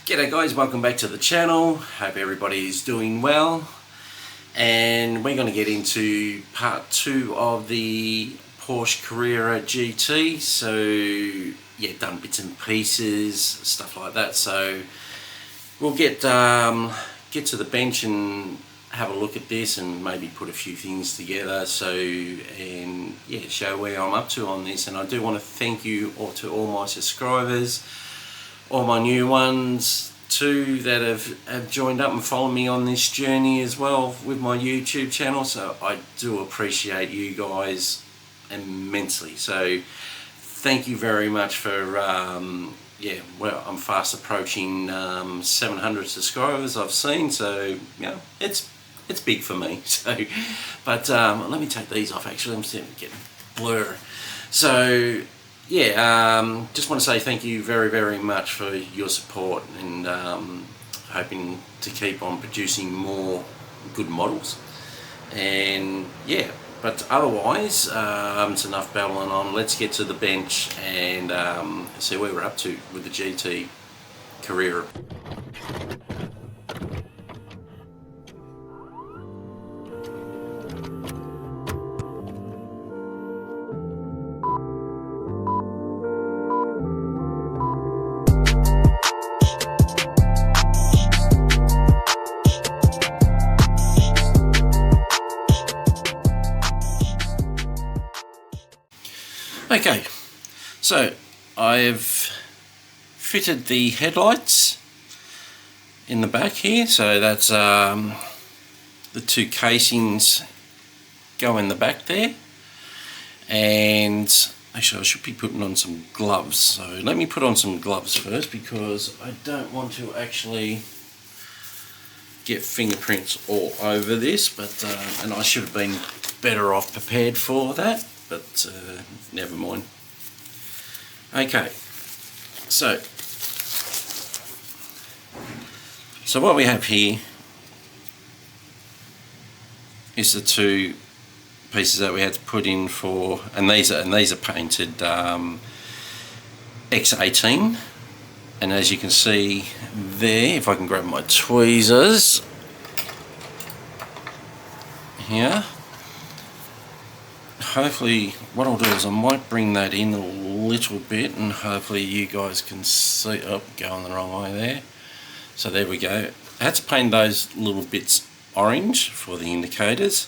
G'day guys, welcome back to the channel. Hope everybody is doing well. And we're going to get into part 2 of the Porsche Carrera GT. So yeah, done bits and pieces, stuff like that. So we'll get to the bench and have a look at this and maybe put a few things together. So and yeah, show where I'm up to on this. And I do want to thank you all to all my subscribers, all my new ones too that have joined up and followed me on this journey as well with my YouTube channel. So I do appreciate you guys immensely. So thank you very much for yeah, well, I'm fast approaching 700 subscribers I've seen, so yeah, it's big for me. So but let me take these off. Actually, I'm starting to get blur. So yeah, just want to say thank you very much for your support, and hoping to keep on producing more good models. And yeah, but otherwise it's enough babbling on. Let's get to the bench and see where we're up to with the GT Carrera. Okay, so I've fitted the headlights in the back here, so that's the two casings go in the back there. And actually I should be putting on some gloves, so let me put on some gloves first because I don't want to actually get fingerprints all over this, but and I should have been better off prepared for that, but never mind. Okay, so what we have here is the two pieces that we had to put in for, and these are painted X18, and as you can see there, if I can grab my tweezers here, hopefully what I'll do is I might bring that in a little bit and hopefully you guys can see. Oh, going the wrong way there. So there we go. I had to paint those little bits orange for the indicators.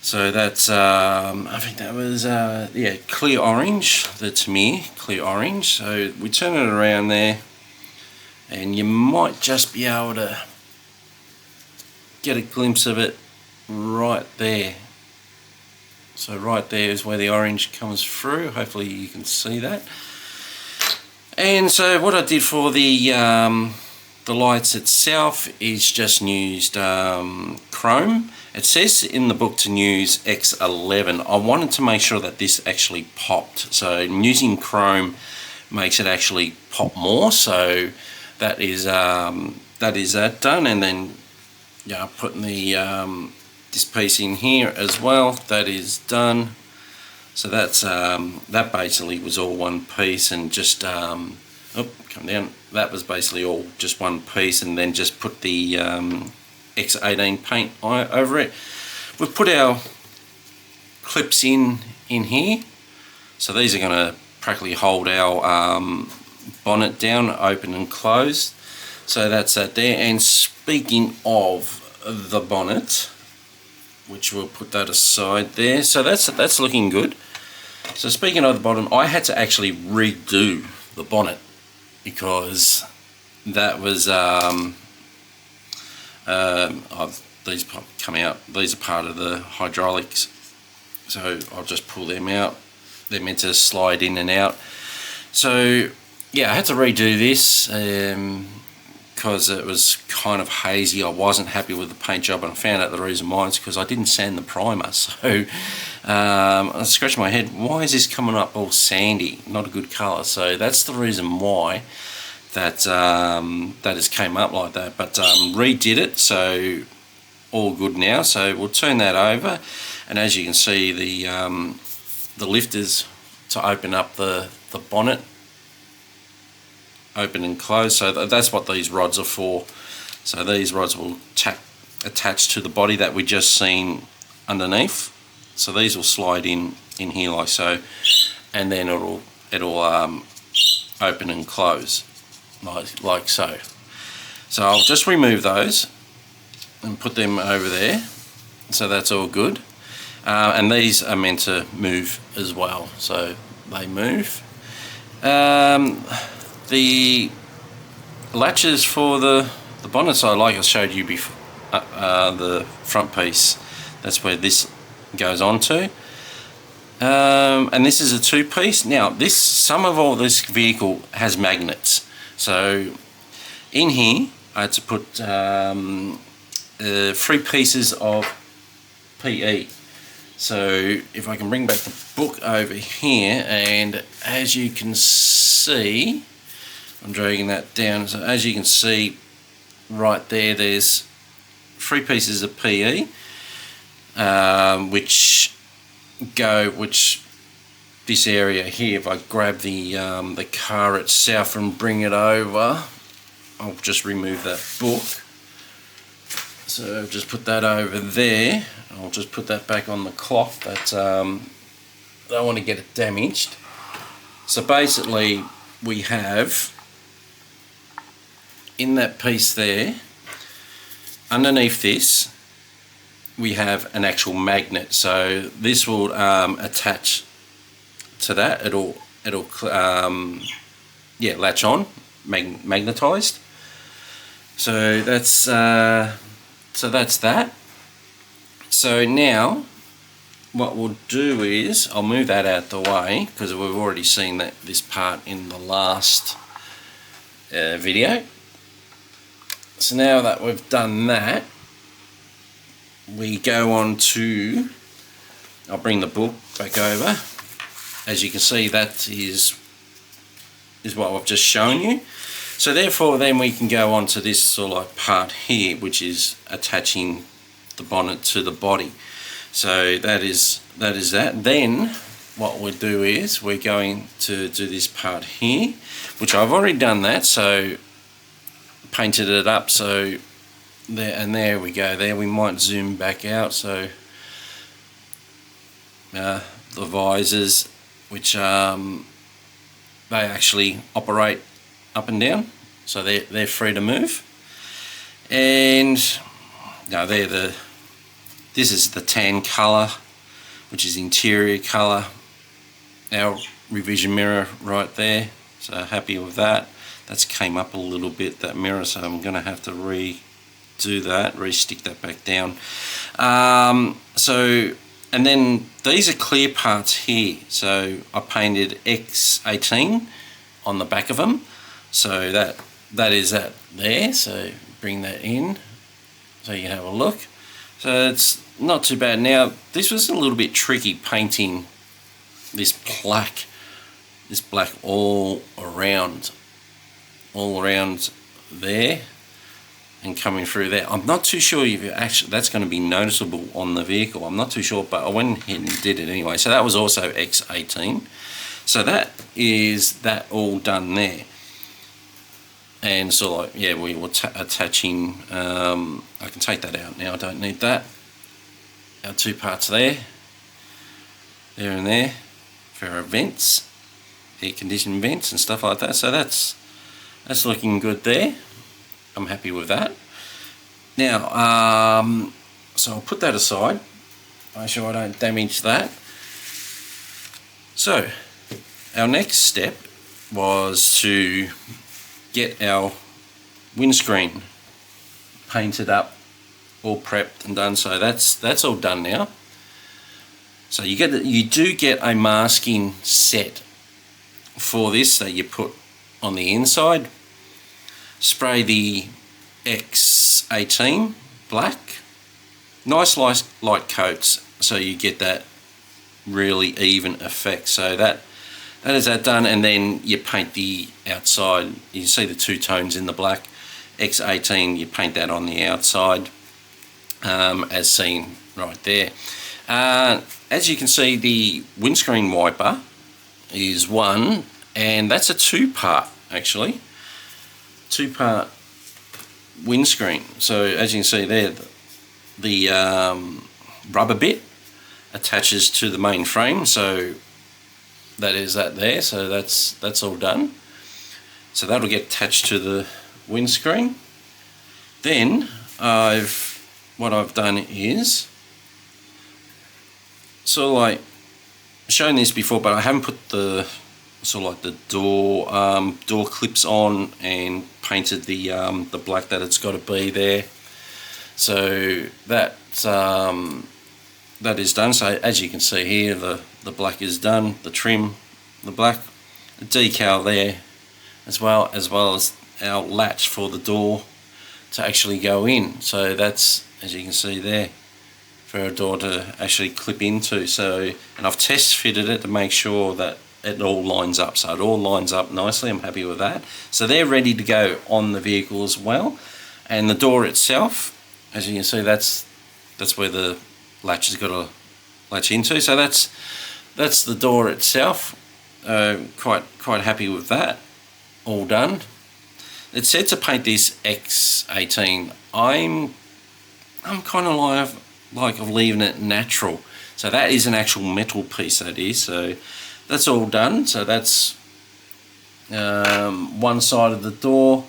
So that's I think that was yeah, clear orange, the Tamiya clear orange. So we turn it around there and you might just be able to get a glimpse of it right there. So right there is where the orange comes through. Hopefully you can see that. And so what I did for the lights itself is just used chrome. It says in the book to use X11. I wanted to make sure that this actually popped. So using chrome makes it actually pop more. So that is that done. And then yeah, putting the this piece in here as well, that is done. So that's that basically was all one piece, and just come down, that was basically all just one piece, and then just put the X18 paint over it. We've put our clips in here, so these are going to practically hold our bonnet down, open and closed. So that's that there. And speaking of the bonnet, which we'll put that aside there, so that's looking good. So speaking of the bottom, I had to actually redo the bonnet because that was these come out, these are part of the hydraulics, so I'll just pull them out. They're meant to slide in and out. So yeah, I had to redo this because it was kind of hazy. I wasn't happy with the paint job, and I found out the reason why is because I didn't sand the primer. So I was scratching my head, why is this coming up all sandy, not a good colour? So that's the reason why that that has came up like that. But redid it, so all good now. So we'll turn that over, and as you can see, the lifters to open up the bonnet open and close. So that's what these rods are for. So these rods will attach to the body that we just seen underneath. So these will slide in here like so, and then it'll open and close like so. So I'll just remove those and put them over there. So that's all good. And these are meant to move as well, so they move. The latches for the bonnet side, like I showed you before, the front piece, that's where this goes on to. And this is a two-piece. Now some of all this vehicle has magnets, so in here I had to put 3 pieces of PE. So if I can bring back the book over here, and as you can see, I'm dragging that down, so as you can see right there, there's 3 pieces of PE, which this area here, if I grab the car itself and bring it over, I'll just remove that book. So just put that over there. I'll just put that back on the cloth, but I don't want to get it damaged. So basically we have, in that piece there, underneath this, we have an actual magnet. So this will attach to that. It'll latch on, magnetized. So that's that. So now what we'll do is, I'll move that out the way because we've already seen this part in the last video. So now that we've done that, we go on to, I'll bring the book back over. As you can see, that is what I've just shown you. So therefore then we can go on to this sort of like part here, which is attaching the bonnet to the body. So that is that. Then what we'll do is we're going to do this part here, which I've already done that, so painted it up. So there we go. There we might zoom back out. So the visors, which they actually operate up and down, so they're free to move. And no, this is the tan colour, which is interior colour. Our revision mirror right there, so happy with that. That's came up a little bit, that mirror, so I'm going to have to redo that, re-stick that back down. And then these are clear parts here, so I painted X18 on the back of them. So that is that there, so bring that in so you can have a look. So it's not too bad. Now this was a little bit tricky, painting this black all around there and coming through there. I'm not too sure if that's going to be noticeable on the vehicle. I'm not too ssure, but I went ahead and did it anyway. So that was also X18. So that is that all done there. And so like, yeah, we were attaching, I can take that out now, I don't need that. Our 2 parts there and there, for our vents, air conditioning vents and stuff like that. So that's looking good there. I'm happy with that. Now, so I'll put that aside, make sure I don't damage that. So, our next step was to get our windscreen painted up, all prepped and done. So that's all done now. So you do get a masking set for this that you put on the inside. Spray the X18 black, nice light coats, so you get that really even effect. So that is that done, and then you paint the outside. You see the 2 tones in the black. X18, you paint that on the outside, as seen right there. As you can see, the windscreen wiper is one, and that's a 2-part actually. two-part windscreen. So as you can see there, the rubber bit attaches to the main frame, so that is that there, so that's all done. So that'll get attached to the windscreen. Then what I've done is sort of like shown this before, but I haven't put the sort of like the door clips on and painted the black that it's got to be there. So that is done. So as you can see here, the black is done, the trim, the black, the decal there, as well as our latch for the door to actually go in. So that's, as you can see there, for a door to actually clip into. So, and I've test fitted it to make sure that it all lines up. So it all lines up nicely. I'm happy with that. So they're ready to go on the vehicle as well. And the door itself, as you can see, that's where the latch has got to latch into. So that's the door itself. Quite happy with that. All done. It said to paint this X18. I'm kind of like of leaving it natural. So that is an actual metal piece, that is. So that's all done. So that's one side of the door,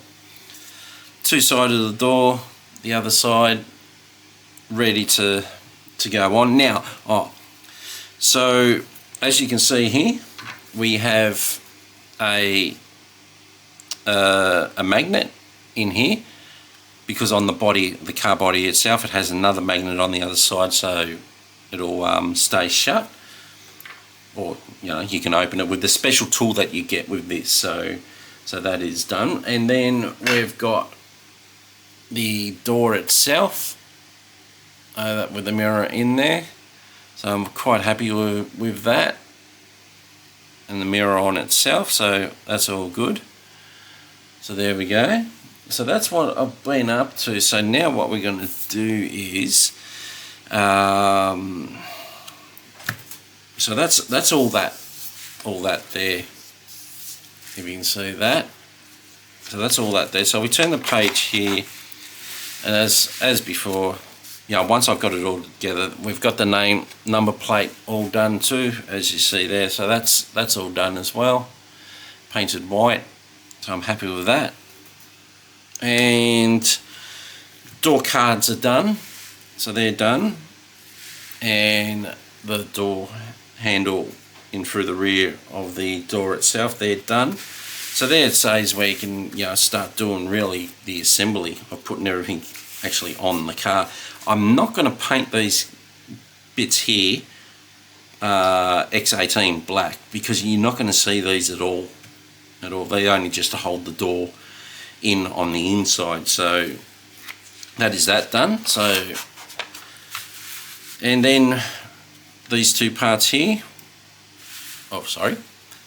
two sides of the door, the other side ready to go on. Now, so as you can see here, we have a magnet in here, because on the body, the car body itself, it has another magnet on the other side, so it'll stay shut, or you can open it with the special tool that you get with this. So that is done. And then we've got the door itself with the mirror in there, so I'm quite happy with that, and the mirror on itself, so that's all good. So there we go. So that's what I've been up to. So now what we're going to do is so that's all that there, if you can see that. So that's all that there. So we turn the page here, and as before, once I've got it all together, we've got the name, number plate all done too, as you see there. So that's all done as well, painted white. So I'm happy with that. And door cards are done, so they're done, and the door handle in through the rear of the door itself, they're done. So there it says where you can start doing really the assembly of putting everything actually on the car. I'm not going to paint these bits here X18 black, because you're not going to see these at all. They only just to hold the door in on the inside. So that is that done. So, and then these two parts here,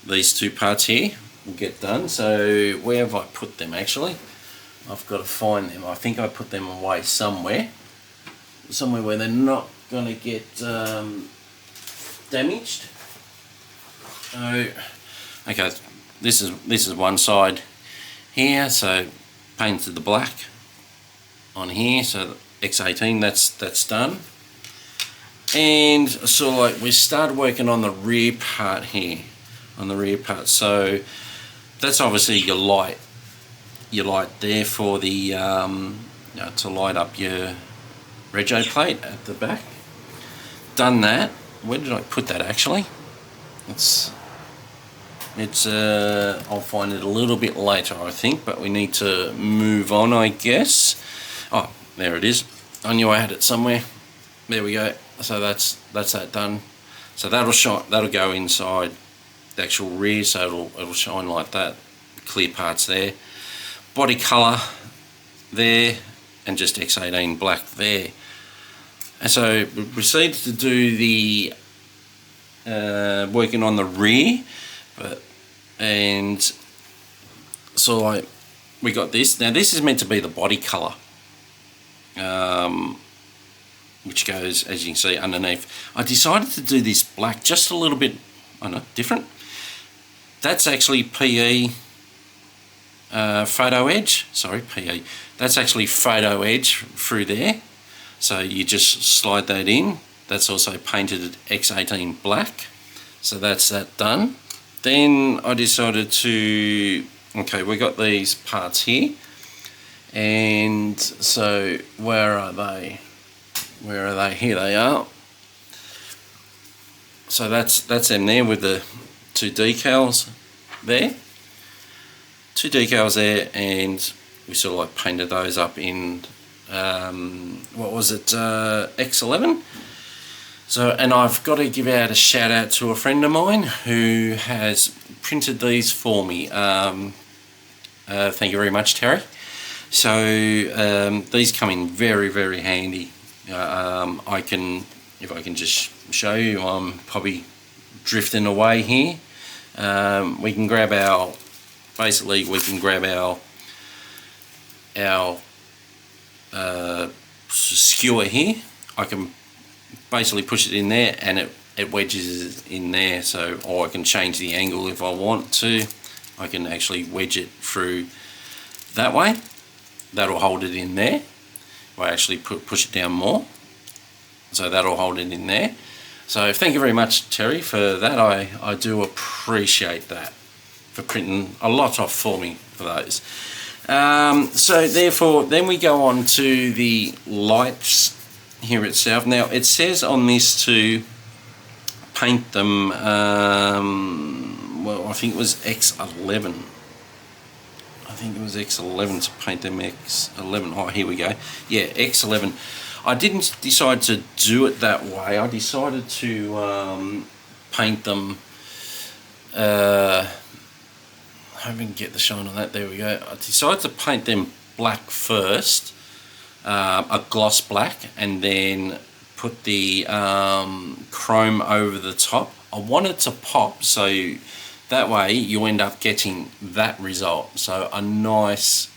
these two parts here will get done. So where have I put them actually? I've got to find them. I think I put them away somewhere where they're not going to get damaged. So, okay, this is one side here, so painted the black on here, so X18, that's done. And so like we started working on the rear part here, so that's obviously your light there for the to light up your rego plate at the back. Done that. Where did I put that actually? It's I'll find it a little bit later, I think, but we need to move on, I guess. Oh, there it is. I knew I had it somewhere. There we go. So that's that done. So that'll go inside the actual rear, so it'll shine like that. Clear parts there. Body colour there, and just X18 black there. And so we proceeded to do the working on the rear, and so like we got this. Now this is meant to be the body colour, which goes, as you can see, underneath. I decided to do this black just a little bit, I don't know, different. That's actually PE photo edge, sorry, PE, that's actually photo edge through there. So you just slide that in. That's also painted X18 black. So that's that done. Then I decided to, okay, we got these parts here. And so where are they? Where are they? Here they are. So that's them there with the two decals there. Two decals there, and we sort of like painted those up in what was it, X11. So, and I've got to give out a shout out to a friend of mine who has printed these for me. Thank you very much, Terry. So these come in very, very handy. I can, if I can just show you, I'm probably drifting away here. We can grab our, basically we can grab our skewer here. I can basically push it in there and it wedges in there. So, or I can change the angle if I want to. I can actually wedge it through that way. That'll hold it in there. If I actually push it down more, so that'll hold it in there. So thank you very much, Terry, for that. I do appreciate that, for printing a lot off for me for those. So therefore, then we go on to the lights here itself. Now it says on this to paint them, well, I think it was X11. I think it was X11 to paint them X11. Oh, here we go. Yeah, X11. I didn't decide to do it that way. I decided to paint them. I can get the shine on that. There we go. I decided to paint them black first, a gloss black, and then put the chrome over the top. I wanted to pop, so that way you end up getting that result. So a nice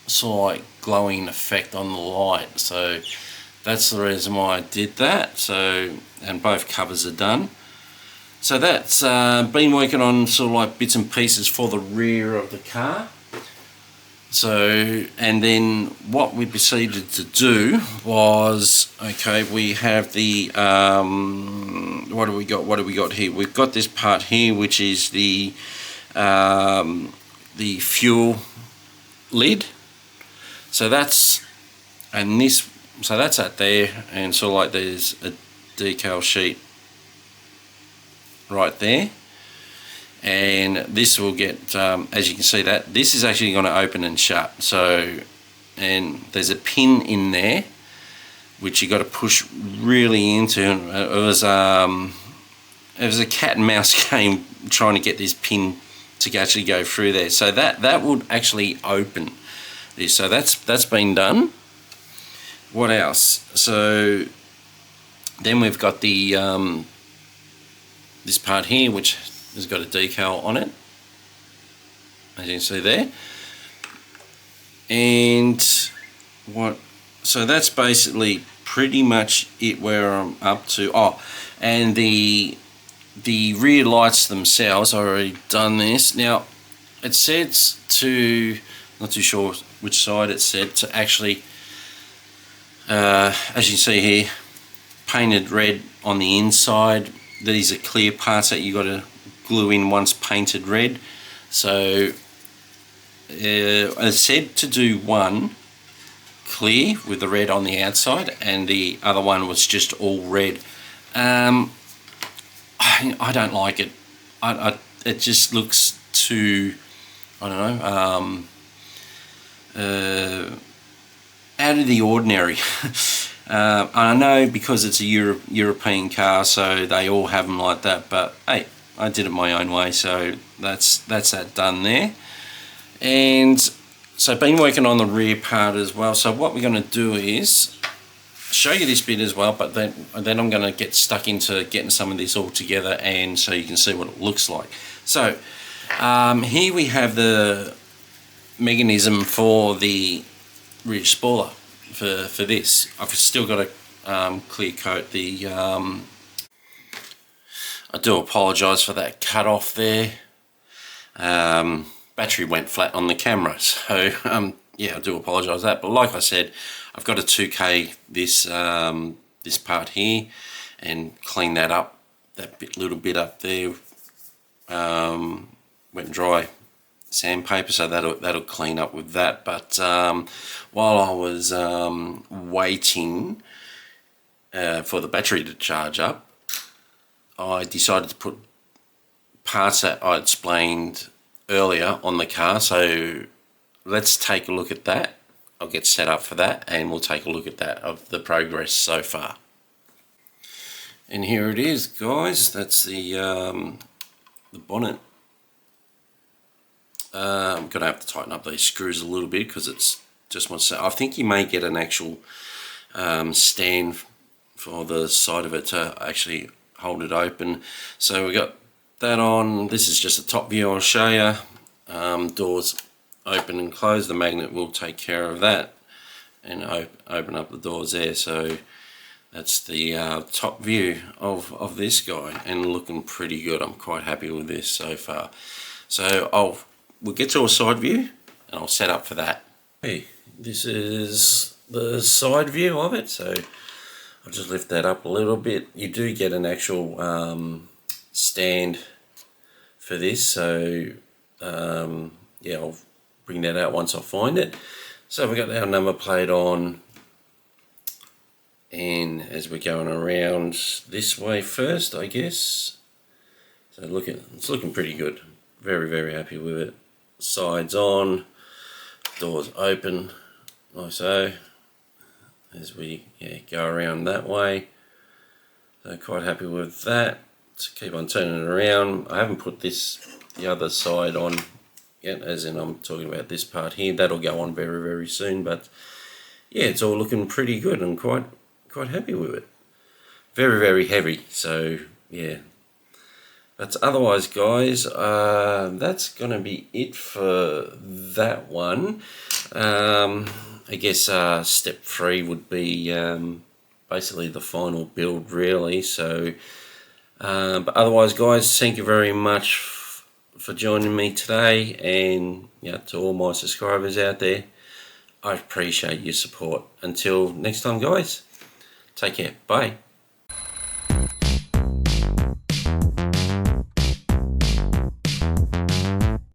sort of like glowing effect on the light. So that's the reason why I did that. So, and both covers are done. So that's been working on sort of like bits and pieces for the rear of the car. So, and then what we proceeded to do was, okay, we have the, what do we got here? We've got this part here, which is the fuel lid. So that's, and this, so that's that there, and sort of like there's a decal sheet right there. And this will get, as you can see, that this is actually going to open and shut. So, and there's a pin in there which you got to push really into. It was a cat and mouse game trying to get this pin to actually go through there. So that would actually open this. So that's been done. What else? So then we've got the this part here, which has got a decal on it, as you can see there. And what, so that's basically pretty much it where I'm up to. Oh, and the rear lights themselves, I've already done this. Now it says to, not too sure which side it said, to actually, as you see here, painted red on the inside. These are clear parts that you got to glue in once painted red. So I said to do one clear with the red on the outside, and the other one was just all red. I don't like it. It just looks too, I don't know, out of the ordinary. I know because it's a European car, so they all have them like that, but hey, I did it my own way, so that's that done there. And so I've been working on the rear part as well. So what we're going to do is show you this bit as well, but then I'm going to get stuck into getting some of this all together, and so you can see what it looks like. So here we have the mechanism for the rear spoiler for this. I've still got to clear coat the I do apologise for that cut off there, but battery went flat on the camera. So yeah, I do apologise for that. But like I said, I've got a 2K this this part here and clean that up, that little bit up there, wet and dry sandpaper, so that'll clean up with that. But while I was waiting for the battery to charge up, I decided to put parts that I explained earlier on the car. So let's take a look at that. I'll get set up for that and we'll take a look at that, of the progress so far. And here it is, guys. That's the bonnet. I'm gonna have to tighten up these screws a little bit because it's just one set. I think you may get an actual stand for the side of it to actually hold it open. So we got that on. This is just a top view I'll show you. Doors open and close. The magnet will take care of that and open up the doors there. So that's the top view of this guy, and looking pretty good. I'm quite happy with this so far. So we'll get to a side view and I'll set up for that. Okay, this is the side view of it. So I'll just lift that up a little bit. You do get an actual stand for this. So yeah, I'll bring that out once I find it. So we've got our number plate on, and as we're going around this way first, I guess. So it's looking pretty good. Very, very happy with it. Sides on, doors open, like so, as we go around that way. So quite happy with that. So keep on turning it around. I haven't put the other side on yet, as in I'm talking about this part here. That'll go on very, very soon. But yeah, it's all looking pretty good. I'm quite happy with it. Very, very heavy. So yeah. But otherwise, guys, that's going to be it for that one. I guess step 3 would be basically the final build, really. So, but otherwise, guys, thank you very much for joining me today, and to all my subscribers out there, I appreciate your support. Until next time, guys, take care. Bye.